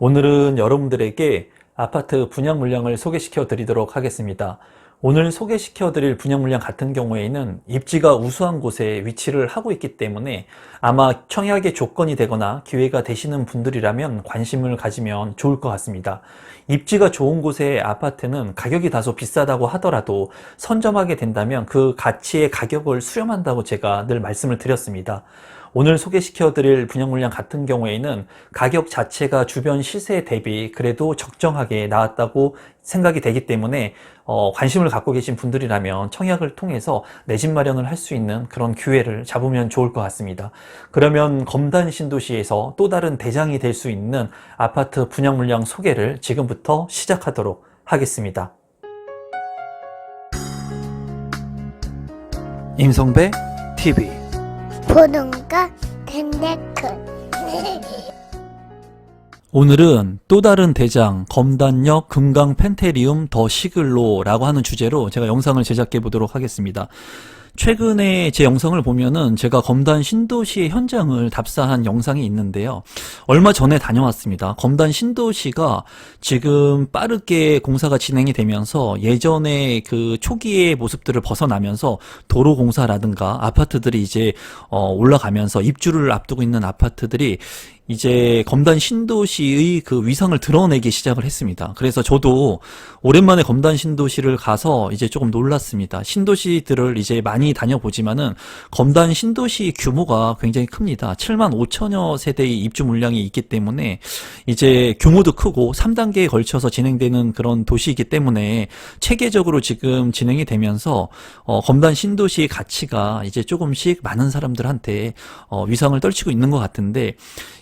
오늘은 여러분들에게 아파트 분양 물량을 소개시켜 드리도록 하겠습니다. 오늘 소개시켜 드릴 분양 물량 같은 경우에는 입지가 우수한 곳에 위치를 하고 있기 때문에 아마 청약의 조건이 되거나 기회가 되시는 분들이라면 관심을 가지면 좋을 것 같습니다. 입지가 좋은 곳의 아파트는 가격이 다소 비싸다고 하더라도 선점하게 된다면 그 가치의 가격을 수렴한다고 제가 늘 말씀을 드렸습니다. 오늘 소개시켜 드릴 분양 물량 같은 경우에는 가격 자체가 주변 시세 대비 그래도 적정하게 나왔다고 생각이 되기 때문에 관심을 갖고 계신 분들이라면 청약을 통해서 내 집 마련을 할 수 있는 그런 기회를 잡으면 좋을 것 같습니다. 그러면 검단 신도시에서 또 다른 대장이 될 수 있는 아파트 분양 물량 소개를 지금부터 시작하도록 하겠습니다. 임성배 TV 보동과 댄데크 오늘은 또 다른 대장 검단역 금강 펜테리움 더 시글로라고 하는 주제로 제가 영상을 제작해 보도록 하겠습니다. 최근에 제 영상을 보면은 제가 검단 신도시의 현장을 답사한 영상이 있는데요. 얼마 전에 다녀왔습니다. 검단 신도시가 지금 빠르게 공사가 진행이 되면서 예전에 그 초기의 모습들을 벗어나면서 도로 공사라든가 아파트들이 이제 올라가면서 입주를 앞두고 있는 아파트들이 이제 검단 신도시의 그 위상을 드러내기 시작을 했습니다. 그래서 저도 오랜만에 검단 신도시를 가서 이제 조금 놀랐습니다. 신도시들을 이제 많이 다녀보지만은 검단 신도시 규모가 굉장히 큽니다. 7만 5천여 세대의 입주 물량이 있기 때문에 이제 규모도 크고 3단계에 걸쳐서 진행되는 그런 도시이기 때문에 체계적으로 지금 진행이 되면서 검단 신도시의 가치가 이제 조금씩 많은 사람들한테 위상을 떨치고 있는 것 같은데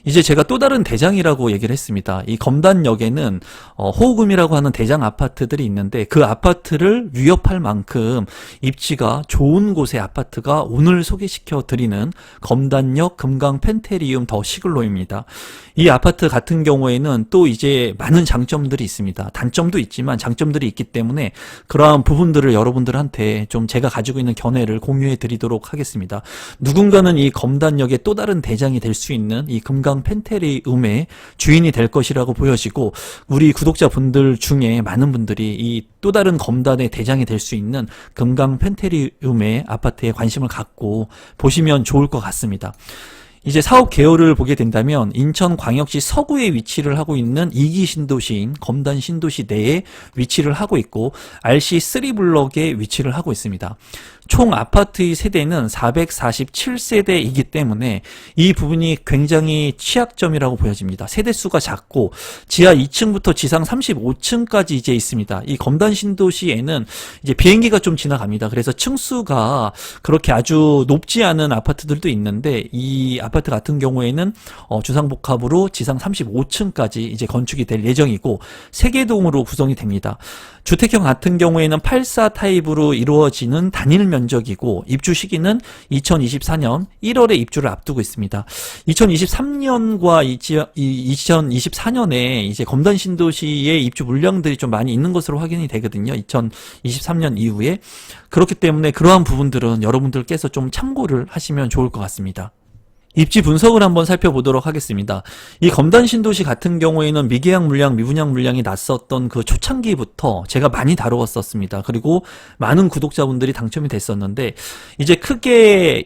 이제 제가 또 다른 대장이라고 얘기를 했습니다. 이 검단역에는 호금이라고 하는 대장 아파트들이 있는데 그 아파트를 위협할 만큼 입지가 좋은 곳의 아파트가 오늘 소개시켜 드리는 검단역 금강 펜테리움 더 시글로입니다. 이 아파트 같은 경우에는 또 이제 많은 장점들이 있습니다. 단점도 있지만 장점들이 있기 때문에 그러한 부분들을 여러분들한테 좀 제가 가지고 있는 견해를 공유해 드리도록 하겠습니다. 누군가는 이 검단역의 또 다른 대장이 될 수 있는 이 금강 펜테리움의 주인이 될 것이라고 보여지고 우리 구독자분들 중에 많은 분들이 이 또 다른 검단의 대장이 될 수 있는 금강 펜테리움의 아파트에 관심을 갖고 보시면 좋을 것 같습니다. 이제 사업 개요를 보게 된다면 인천광역시 서구에 위치를 하고 있는 2기 신도시인 검단 신도시 내에 위치를 하고 있고 RC3블럭에 위치를 하고 있습니다. 총 아파트의 세대는 447세대이기 때문에 이 부분이 굉장히 취약점이라고 보여집니다. 세대수가 작고 지하 2층부터 지상 35층까지 이제 있습니다. 이 검단 신도시에는 이제 비행기가 좀 지나갑니다. 그래서 층수가 그렇게 아주 높지 않은 아파트들도 있는데 이 아파트 같은 경우에는 주상복합으로 지상 35층까지 이제 건축이 될 예정이고 3개동으로 구성이 됩니다. 주택형 같은 경우에는 84 타입으로 이루어지는 단일 면적이고 입주 시기는 2024년 1월에 입주를 앞두고 있습니다. 2023년과 2024년에 이제 검단 신도시의 입주 물량들이 좀 많이 있는 것으로 확인이 되거든요. 2023년 이후에. 그렇기 때문에 그러한 부분들은 여러분들께서 좀 참고를 하시면 좋을 것 같습니다. 입지 분석을 한번 살펴보도록 하겠습니다. 이 검단 신도시 같은 경우에는 미계약 물량, 미분양 물량이 났었던 그 초창기부터 제가 많이 다루었었습니다. 그리고 많은 구독자분들이 당첨이 됐었는데 이제 크게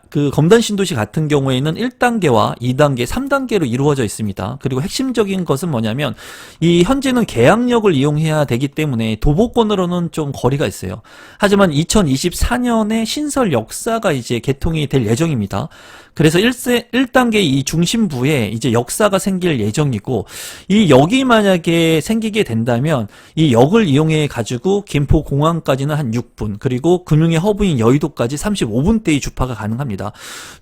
그 검단 신도시 같은 경우에는 1단계와 2단계, 3단계로 이루어져 있습니다. 그리고 핵심적인 것은 뭐냐면 이 현재는 계약력을 이용해야 되기 때문에 도보권으로는 좀 거리가 있어요. 하지만 2024년에 신설 역사가 이제 개통이 될 예정입니다. 그래서 1단계 이 중심부에 이제 역사가 생길 예정이고 이 역이 만약에 생기게 된다면 이 역을 이용해 가지고 김포공항까지는 한 6분 그리고 금융의 허브인 여의도까지 35분대의 주파가 가능합니다.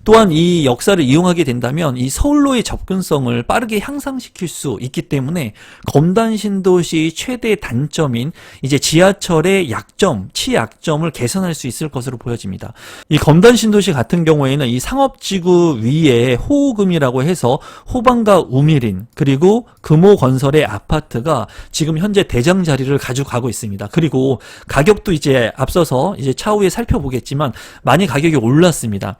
또한 이 역사를 이용하게 된다면 이 서울로의 접근성을 빠르게 향상시킬 수 있기 때문에 검단 신도시 최대 단점인 이제 지하철의 약점, 치약점을 개선할 수 있을 것으로 보여집니다. 이 검단 신도시 같은 경우에는 이 상업지구 상업지구 위에 호우금이라고 해서 호반과 우미린 그리고 금호건설의 아파트가 지금 현재 대장 자리를 가져가고 있습니다. 그리고 가격도 이제 앞서서 이제 차후에 살펴보겠지만 많이 가격이 올랐습니다.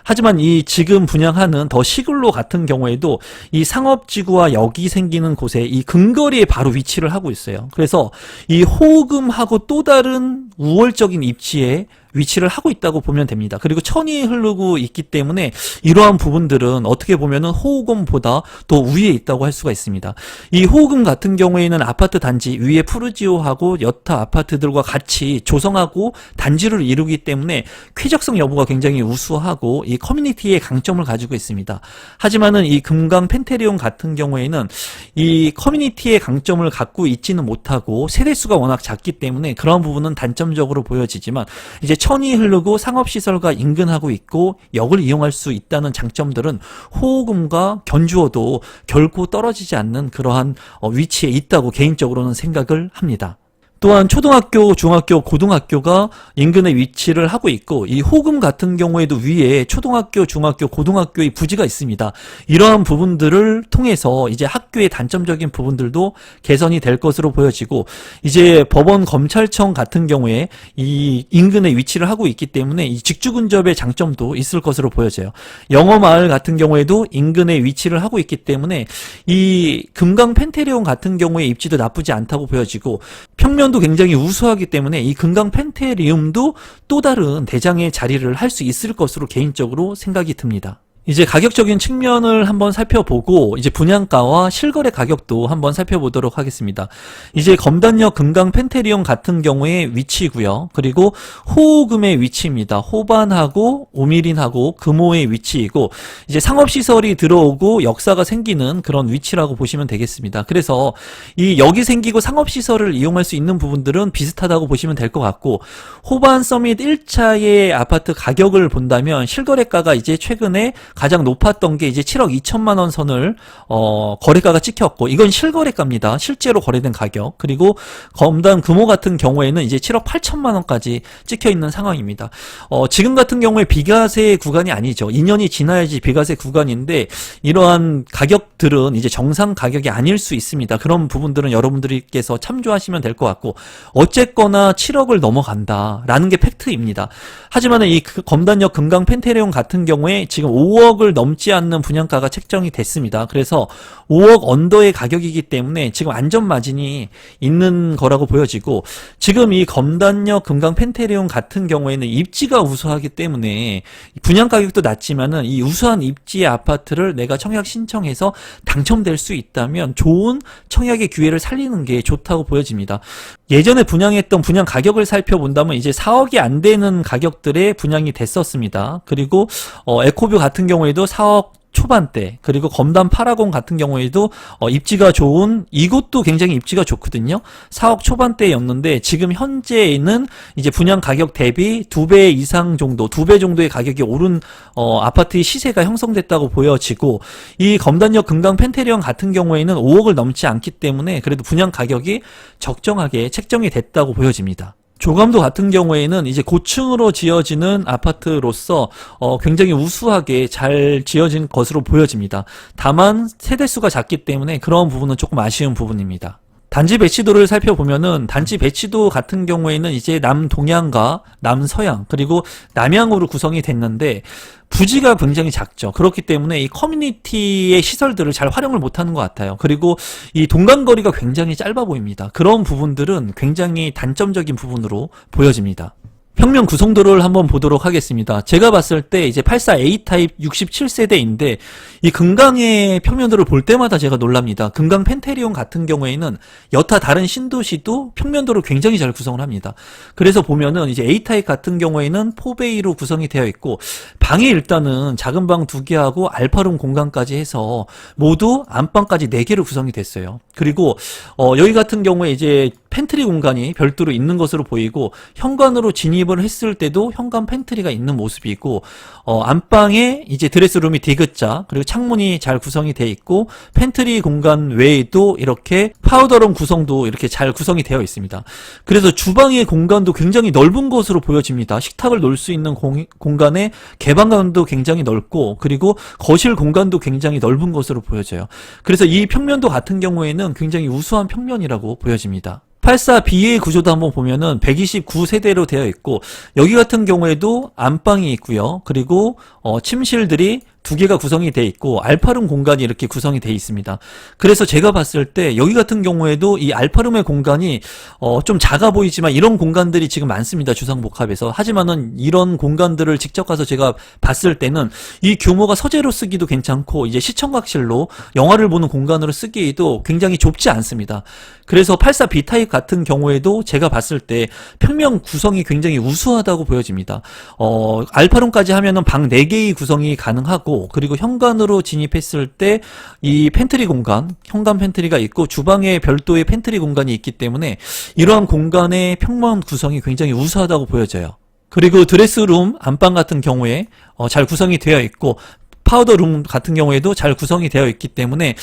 하지만 이 지금 분양하는 더 시글로 같은 경우에도 이 상업지구와 여기 생기는 곳에 이 근거리에 바로 위치를 하고 있어요. 그래서 이 호금하고 또 다른 우월적인 입지에 위치를 하고 있다고 보면 됩니다. 그리고 천이 흐르고 있기 때문에 이러한 부분들은 어떻게 보면은 호금보다 더 위에 있다고 할 수가 있습니다. 이 호금 같은 경우에는 아파트 단지 위에 푸르지오하고 여타 아파트들과 같이 조성하고 단지를 이루기 때문에 쾌적성 여부가 굉장히 우수하고 이 커뮤니티의 강점을 가지고 있습니다. 하지만은 이 금강 펜테리온 같은 경우에는 이 커뮤니티의 강점을 갖고 있지는 못하고 세대수가 워낙 작기 때문에 그런 부분은 단점적으로 보여지지만 이제 천이 흐르고 상업시설과 인근하고 있고 역을 이용할 수 있다는 장점들은 호금과 견주어도 결코 떨어지지 않는 그러한 위치에 있다고 개인적으로는 생각을 합니다. 또한 초등학교, 중학교, 고등학교가 인근에 위치를 하고 있고 이 호금 같은 경우에도 위에 초등학교, 중학교, 고등학교의 부지가 있습니다. 이러한 부분들을 통해서 이제 학교의 단점적인 부분들도 개선이 될 것으로 보여지고 이제 법원, 검찰청 같은 경우에 이 인근에 위치를 하고 있기 때문에 이 직주 근접의 장점도 있을 것으로 보여져요. 영어마을 같은 경우에도 인근에 위치를 하고 있기 때문에 이 금강 펜테리온 같은 경우에 입지도 나쁘지 않다고 보여지고 평면 도 굉장히 우수하기 때문에 이 금강 펜테리움도 또 다른 대장의 자리를 할 수 있을 것으로 개인적으로 생각이 듭니다. 이제 가격적인 측면을 한번 살펴보고 이제 분양가와 실거래 가격도 한번 살펴보도록 하겠습니다. 이제 검단역 금강 펜테리온 같은 경우에 위치고요. 그리고 호금의 위치입니다. 호반하고 오미린하고 금호의 위치이고 이제 상업시설이 들어오고 역사가 생기는 그런 위치라고 보시면 되겠습니다. 그래서 이 여기 생기고 상업시설을 이용할 수 있는 부분들은 비슷하다고 보시면 될 것 같고 호반 서밋 1차의 아파트 가격을 본다면 실거래가가 이제 최근에 가장 높았던 게 이제 7억 2천만 원 선을 거래가가 찍혔고 이건 실거래가입니다. 실제로 거래된 가격. 그리고 검단 금호 같은 경우에는 이제 7억 8천만 원까지 찍혀 있는 상황입니다. 지금 같은 경우에 비과세 구간이 아니죠. 2년이 지나야지 비과세 구간인데 이러한 가격들은 이제 정상 가격이 아닐 수 있습니다. 그런 부분들은 여러분들께서 참조하시면 될 것 같고 어쨌거나 7억을 넘어간다라는 게 팩트입니다. 하지만 이 검단역 금강 펜테리온 같은 경우에 지금 5억을 넘지 않는 분양가가 책정이 됐습니다. 그래서 5억 언더의 가격이기 때문에 지금 안전 마진이 있는 거라고 보여지고 지금 이 검단역 금강 펜테리온 같은 경우에는 입지가 우수하기 때문에 분양 가격도 낮지만은 이 우수한 입지의 아파트를 내가 청약 신청해서 당첨될 수 있다면 좋은 청약의 기회를 살리는 게 좋다고 보여집니다. 예전에 분양했던 분양 가격을 살펴본다면 이제 4억이 안 되는 가격들에 분양이 됐었습니다. 그리고 에코뷰 같은 경우에도 4억 초반대 그리고 검단 파라곤 같은 경우에도 입지가 좋은 이곳도 굉장히 입지가 좋거든요. 4억 초반대였는데 지금 현재는 이제 분양 가격 대비 2배 이상 정도 2배 정도의 가격이 오른 아파트의 시세가 형성됐다고 보여지고 이 검단역 금강 펜테리온 같은 경우에는 5억을 넘지 않기 때문에 그래도 분양 가격이 적정하게 책정이 됐다고 보여집니다. 조감도 같은 경우에는 이제 고층으로 지어지는 아파트로서 굉장히 우수하게 잘 지어진 것으로 보여집니다. 다만 세대수가 작기 때문에 그런 부분은 조금 아쉬운 부분입니다. 단지 배치도를 살펴보면은 단지 배치도 같은 경우에는 이제 남동향과 남서향 그리고 남향으로 구성이 됐는데 부지가 굉장히 작죠. 그렇기 때문에 이 커뮤니티의 시설들을 잘 활용을 못하는 것 같아요. 그리고 이 동간거리가 굉장히 짧아 보입니다. 그런 부분들은 굉장히 단점적인 부분으로 보여집니다. 평면 구성도를 한번 보도록 하겠습니다. 제가 봤을 때 이제 84A 타입 67세대인데 이 금강의 평면도를 볼 때마다 제가 놀랍니다. 금강 펜테리온 같은 경우에는 여타 다른 신도시도 평면도를 굉장히 잘 구성을 합니다. 그래서 보면은 이제 A 타입 같은 경우에는 4베이로 구성이 되어 있고 방이 일단은 작은 방 2개하고 알파룸 공간까지 해서 모두 안방까지 4개로 구성이 됐어요. 그리고 여기 같은 경우에 이제 팬트리 공간이 별도로 있는 것으로 보이고 현관으로 진입을 했을 때도 현관 팬트리가 있는 모습이고 안방에 이제 드레스룸이 디귿자 그리고 창문이 잘 구성이 돼 있고 팬트리 공간 외에도 이렇게 파우더룸 구성도 이렇게 잘 구성이 되어 있습니다. 그래서 주방의 공간도 굉장히 넓은 것으로 보여집니다. 식탁을 놓을 수 있는 공간의 개방감도 굉장히 넓고, 그리고 거실 공간도 굉장히 넓은 것으로 보여져요. 그래서 이 평면도 같은 경우에는 굉장히 우수한 평면이라고 보여집니다. 84B의 구조도 한번 보면은 129세대로 되어 있고, 여기 같은 경우에도 안방이 있고요. 그리고 침실들이 두 개가 구성이 되어 있고, 알파룸 공간이 이렇게 구성이 되어 있습니다. 그래서 제가 봤을 때 여기 같은 경우에도 이 알파룸의 공간이 좀 작아 보이지만 이런 공간들이 지금 많습니다. 주상복합에서. 하지만은 이런 공간들을 직접 가서 제가 봤을 때는 이 규모가 서재로 쓰기도 괜찮고, 이제 시청각실로 영화를 보는 공간으로 쓰기에도 굉장히 좁지 않습니다. 그래서 84B 타입 같은 경우에도 제가 봤을 때 평면 구성이 굉장히 우수하다고 보여집니다. 알파룸까지 하면은 방 4개의 구성이 가능하고, 그리고 현관으로 진입했을 때 이 팬트리 공간, 현관 팬트리가 있고 주방에 별도의 팬트리 공간이 있기 때문에 이러한 공간의 평면 구성이 굉장히 우수하다고 보여져요. 그리고 드레스룸, 안방 같은 경우에 잘 구성이 되어 있고, 파우더룸 같은 경우에도 잘 구성이 되어 있기 때문에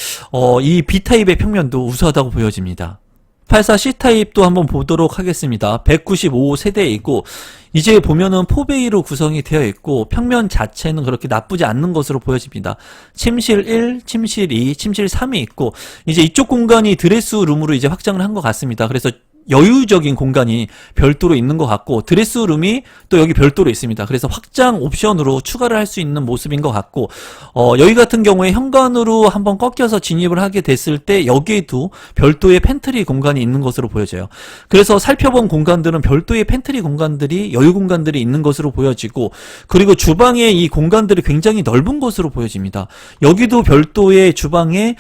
이 B타입의 평면도 우수하다고 보여집니다. 84C타입도 한번 보도록 하겠습니다. 195세대이고 이제 보면은 4베이로 구성이 되어 있고, 평면 자체는 그렇게 나쁘지 않는 것으로 보여집니다. 침실 1, 침실 2, 침실 3이 있고, 이제 이쪽 공간이 드레스룸으로 이제 확장을 한 것 같습니다. 그래서 여유적인 공간이 별도로 있는 것 같고, 드레스룸이 또 여기 별도로 있습니다. 그래서 확장 옵션으로 추가를 할 수 있는 모습인 것 같고, 여기 같은 경우에 현관으로 한번 꺾여서 진입을 하게 됐을 때 여기에도 별도의 팬트리 공간이 있는 것으로 보여져요. 그래서 살펴본 공간들은 별도의 팬트리 공간들이, 여유 공간들이 있는 것으로 보여지고, 그리고 주방의 이 공간들이 굉장히 넓은 것으로 보여집니다. 여기도 별도의 주방에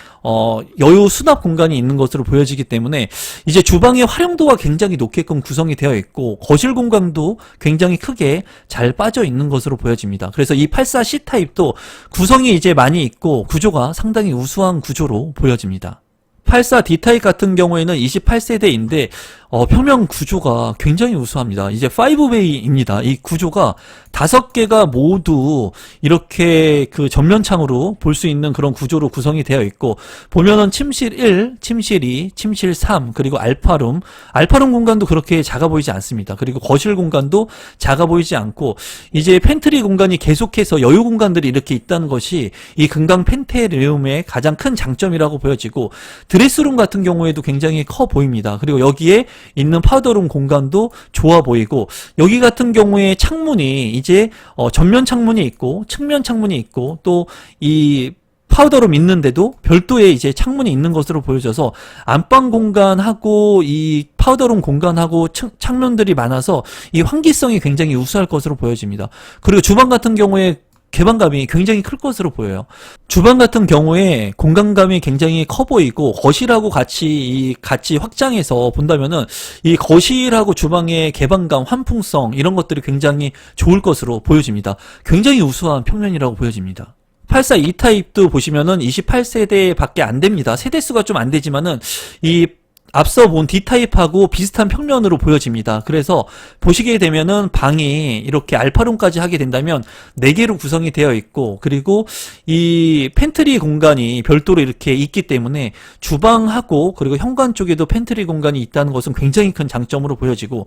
여유 수납 공간이 있는 것으로 보여지기 때문에 이제 주방의 활용도가 굉장히 높게끔 구성이 되어 있고, 거실 공간도 굉장히 크게 잘 빠져 있는 것으로 보여집니다. 그래서 이 84C 타입도 구성이 이제 많이 있고 구조가 상당히 우수한 구조로 보여집니다. 84D 타입 같은 경우에는 28세대인데 평면 구조가 굉장히 우수합니다. 이제 5베이입니다. 이 구조가 5개가 모두 이렇게 그 전면창으로 볼 수 있는 그런 구조로 구성이 되어 있고, 보면은 침실 1, 침실 2, 침실 3, 그리고 알파룸 공간도 그렇게 작아 보이지 않습니다. 그리고 거실 공간도 작아 보이지 않고, 이제 팬트리 공간이 계속해서 여유 공간들이 이렇게 있다는 것이 이 금강 펜테리움의 가장 큰 장점이라고 보여지고, 드레스룸 같은 경우에도 굉장히 커 보입니다. 그리고 여기에 있는 파우더룸 공간도 좋아 보이고, 여기 같은 경우에 창문이 이제 전면 창문이 있고 측면 창문이 있고, 또 이 파우더룸 있는데도 별도의 이제 창문이 있는 것으로 보여져서 안방 공간하고 이 파우더룸 공간하고 창문들이 많아서 이 환기성이 굉장히 우수할 것으로 보여집니다. 그리고 주방 같은 경우에 개방감이 굉장히 클 것으로 보여요. 주방 같은 경우에 공간감이 굉장히 커 보이고, 거실하고 같이 확장해서 본다면은 이 거실하고 주방의 개방감, 환풍성 이런 것들이 굉장히 좋을 것으로 보여집니다. 굉장히 우수한 평면이라고 보여집니다. 84E 타입도 보시면은 28세대밖에 안 됩니다. 세대수가 좀 안 되지만은 이 앞서 본 D타입하고 비슷한 평면으로 보여집니다. 그래서 보시게 되면은 방이 이렇게 알파룸까지 하게 된다면 4개로 구성이 되어 있고, 그리고 이 팬트리 공간이 별도로 이렇게 있기 때문에 주방하고 그리고 현관 쪽에도 팬트리 공간이 있다는 것은 굉장히 큰 장점으로 보여지고,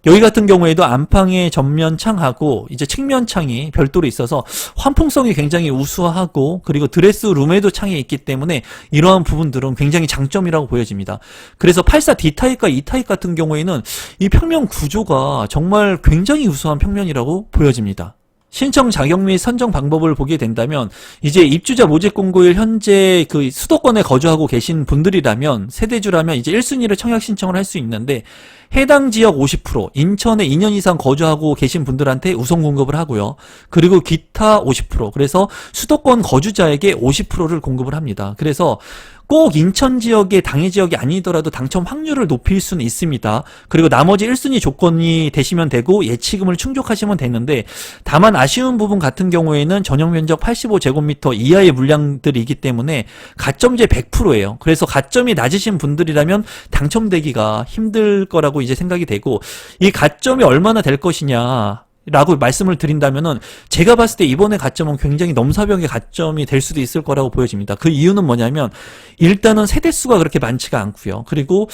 여기 같은 경우에도 안방의 전면 창하고 이제 측면 창이 별도로 있어서 환풍성이 굉장히 우수하고, 그리고 드레스룸에도 창이 있기 때문에 이러한 부분들은 굉장히 장점이라고 보여집니다. 그래서 84D 타입과 E 타입 같은 경우에는 이 평면 구조가 정말 굉장히 우수한 평면이라고 보여집니다. 신청 자격 및 선정 방법을 보게 된다면, 이제 입주자 모집 공고일 현재 그 수도권에 거주하고 계신 분들이라면, 세대주라면 이제 1순위를 청약 신청을 할 수 있는데, 해당 지역 50%, 인천에 2년 이상 거주하고 계신 분들한테 우선 공급을 하고요. 그리고 기타 50%, 그래서 수도권 거주자에게 50%를 공급을 합니다. 그래서 꼭 인천 지역의 당해 지역이 아니더라도 당첨 확률을 높일 수는 있습니다. 그리고 나머지 1순위 조건이 되시면 되고 예치금을 충족하시면 되는데, 다만 아쉬운 부분 같은 경우에는 전용 면적 85제곱미터 이하의 물량들이기 때문에 가점제 100%예요. 그래서 가점이 낮으신 분들이라면 당첨되기가 힘들 거라고 이제 생각이 되고, 이 가점이 얼마나 될 것이냐, 라고 말씀을 드린다면은 제가 봤을 때 이번에 가점은 굉장히 넘사벽의 가점이 될 수도 있을 거라고 보여집니다. 그 이유는 뭐냐면 일단은 세대수가 그렇게 많지가 않고요. 그리고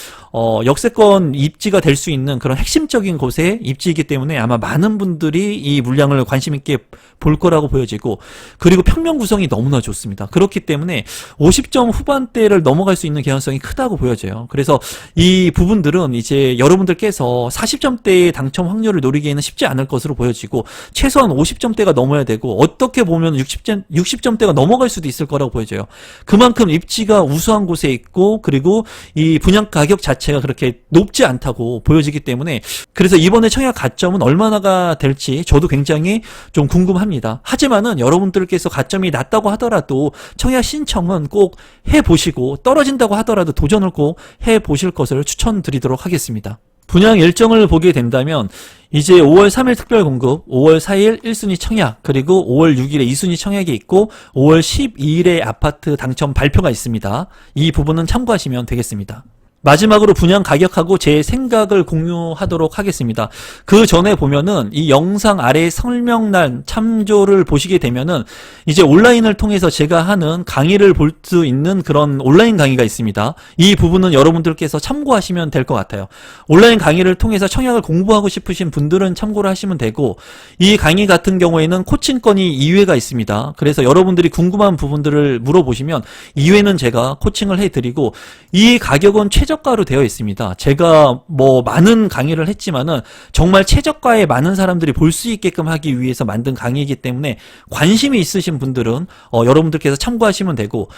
역세권 입지가 될 수 있는 그런 핵심적인 곳에 입지이기 때문에 아마 많은 분들이 이 물량을 관심 있게 볼 거라고 보여지고, 그리고 평면 구성이 너무나 좋습니다. 그렇기 때문에 50점 후반대를 넘어갈 수 있는 개연성이 크다고 보여져요. 그래서 이 부분들은 이제 여러분들께서 40점대의 당첨 확률을 노리기에는 쉽지 않을 것으로 보여지고, 최소한 50점대가 넘어야 되고, 어떻게 보면 60점대가 넘어갈 수도 있을 거라고 보여져요. 그만큼 입지가 우수한 곳에 있고, 그리고 이 분양 가격 자체가 그렇게 높지 않다고 보여지기 때문에, 그래서 이번에 청약 가점은 얼마나가 될지 저도 굉장히 좀 궁금합니다. 하지만은 여러분들께서 가점이 낮다고 하더라도 청약 신청은 꼭 해보시고, 떨어진다고 하더라도 도전을 꼭 해보실 것을 추천드리도록 하겠습니다. 분양 일정을 보게 된다면 이제 5월 3일 특별 공급, 5월 4일 1순위 청약, 그리고 5월 6일에 2순위 청약이 있고 5월 12일에 아파트 당첨 발표가 있습니다. 이 부분은 참고하시면 되겠습니다. 마지막으로 분양 가격하고 제 생각을 공유하도록 하겠습니다. 그 전에 보면은 이 영상 아래 설명란 참조를 보시게 되면은 이제 온라인을 통해서 제가 하는 강의를 볼 수 있는 그런 온라인 강의가 있습니다. 이 부분은 여러분들께서 참고하시면 될 것 같아요. 온라인 강의를 통해서 청약을 공부하고 싶으신 분들은 참고를 하시면 되고, 이 강의 같은 경우에는 코칭권이 2회가 있습니다. 그래서 여러분들이 궁금한 부분들을 물어보시면 2회는 제가 코칭을 해드리고, 이 가격은 최저가로 되어 있습니다. 제가 뭐 많은 강의를 했지만은 정말 최저가에 많은 사람들이 볼 수 있게끔 하기 위해서 만든 강의이기 때문에 관심이 있으신 분들은 여러분들께서 참고하시면 되고,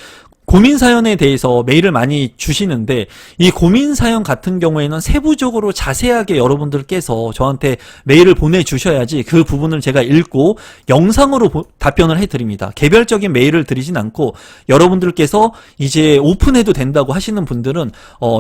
고민 사연에 대해서 메일을 많이 주시는데 이 고민 사연 같은 경우에는 세부적으로 자세하게 여러분들께서 저한테 메일을 보내주셔야지 그 부분을 제가 읽고 영상으로 답변을 해드립니다. 개별적인 메일을 드리진 않고, 여러분들께서 이제 오픈해도 된다고 하시는 분들은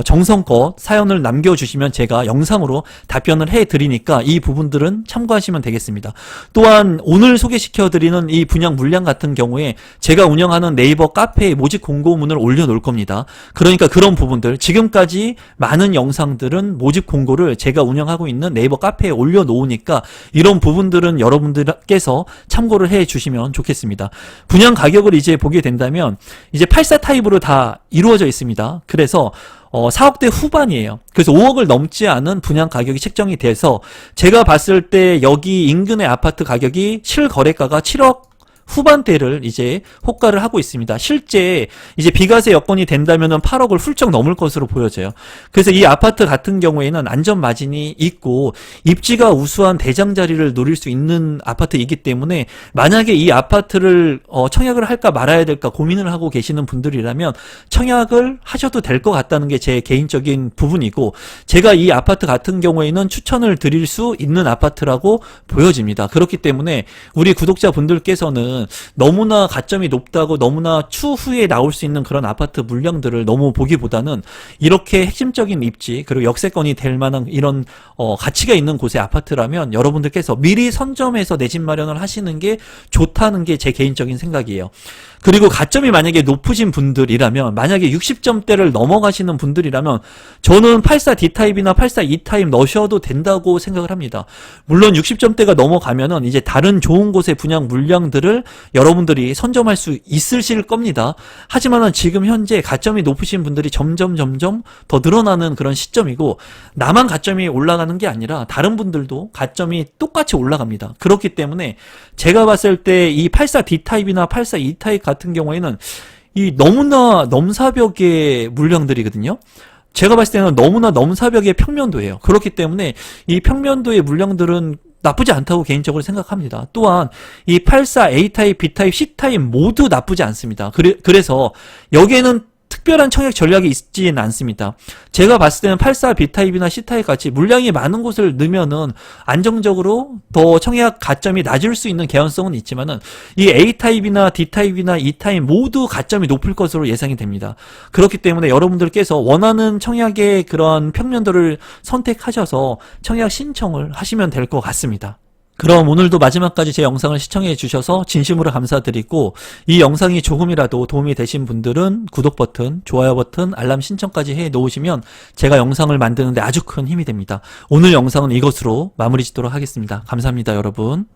정성껏 사연을 남겨주시면 제가 영상으로 답변을 해드리니까 이 부분들은 참고하시면 되겠습니다. 또한 오늘 소개시켜드리는 이 분양 물량 같은 경우에 제가 운영하는 네이버 카페에 모집 공고문을 올려놓을 겁니다. 그러니까 그런 부분들, 지금까지 많은 영상들은 모집 공고를 제가 운영하고 있는 네이버 카페에 올려놓으니까 이런 부분들은 여러분들께서 참고를 해주시면 좋겠습니다. 분양 가격을 이제 보게 된다면 이제 84 타입으로 다 이루어져 있습니다. 그래서 4억대 후반이에요. 그래서 5억을 넘지 않은 분양 가격이 책정이 돼서 제가 봤을 때 여기 인근의 아파트 가격이 실거래가가 7억 후반대를 이제 호가를 하고 있습니다. 실제 이제 비과세 여건이 된다면은 8억을 훌쩍 넘을 것으로 보여져요. 그래서 이 아파트 같은 경우에는 안전 마진이 있고 입지가 우수한 대장 자리를 노릴 수 있는 아파트이기 때문에, 만약에 이 아파트를 청약을 할까 말아야 될까 고민을 하고 계시는 분들이라면 청약을 하셔도 될 것 같다는 게 제 개인적인 부분이고, 제가 이 아파트 같은 경우에는 추천을 드릴 수 있는 아파트라고 보여집니다. 그렇기 때문에 우리 구독자분들께서는 너무나 가점이 높다고 너무나 추후에 나올 수 있는 그런 아파트 물량들을 너무 보기보다는 이렇게 핵심적인 입지, 그리고 역세권이 될 만한 이런 가치가 있는 곳의 아파트라면 여러분들께서 미리 선점해서 내 집 마련을 하시는 게 좋다는 게 제 개인적인 생각이에요. 그리고 가점이 만약에 높으신 분들이라면, 만약에 60점대를 넘어가시는 분들이라면 저는 84 D타입이나 84 E타입 넣으셔도 된다고 생각을 합니다. 물론 60점대가 넘어가면은 이제 다른 좋은 곳의 분양 물량들을 여러분들이 선점할 수 있으실 겁니다. 하지만은 지금 현재 가점이 높으신 분들이 점점 더 늘어나는 그런 시점이고, 나만 가점이 올라가는 게 아니라 다른 분들도 가점이 똑같이 올라갑니다. 그렇기 때문에 제가 봤을 때 이 84 D타입이나 84 E타입 같은 경우에는 이 너무나 넘사벽의 물량들이거든요. 제가 봤을 때는 너무나 넘사벽의 평면도예요. 그렇기 때문에 이 평면도의 물량들은 나쁘지 않다고 개인적으로 생각합니다. 또한 이 84 A타입, B타입, C타입 모두 나쁘지 않습니다. 그래서 여기에는 특별한 청약 전략이 있지는 않습니다. 제가 봤을 때는 84 B타입이나 C타입 같이 물량이 많은 곳을 넣으면은 안정적으로 더 청약 가점이 낮을 수 있는 개연성은 있지만은 이 A타입이나 D타입이나 E타입 모두 가점이 높을 것으로 예상이 됩니다. 그렇기 때문에 여러분들께서 원하는 청약의 그런 평면도를 선택하셔서 청약 신청을 하시면 될 것 같습니다. 그럼 오늘도 마지막까지 제 영상을 시청해 주셔서 진심으로 감사드리고, 이 영상이 조금이라도 도움이 되신 분들은 구독 버튼, 좋아요 버튼, 알람 신청까지 해 놓으시면 제가 영상을 만드는데 아주 큰 힘이 됩니다. 오늘 영상은 이것으로 마무리 짓도록 하겠습니다. 감사합니다, 여러분.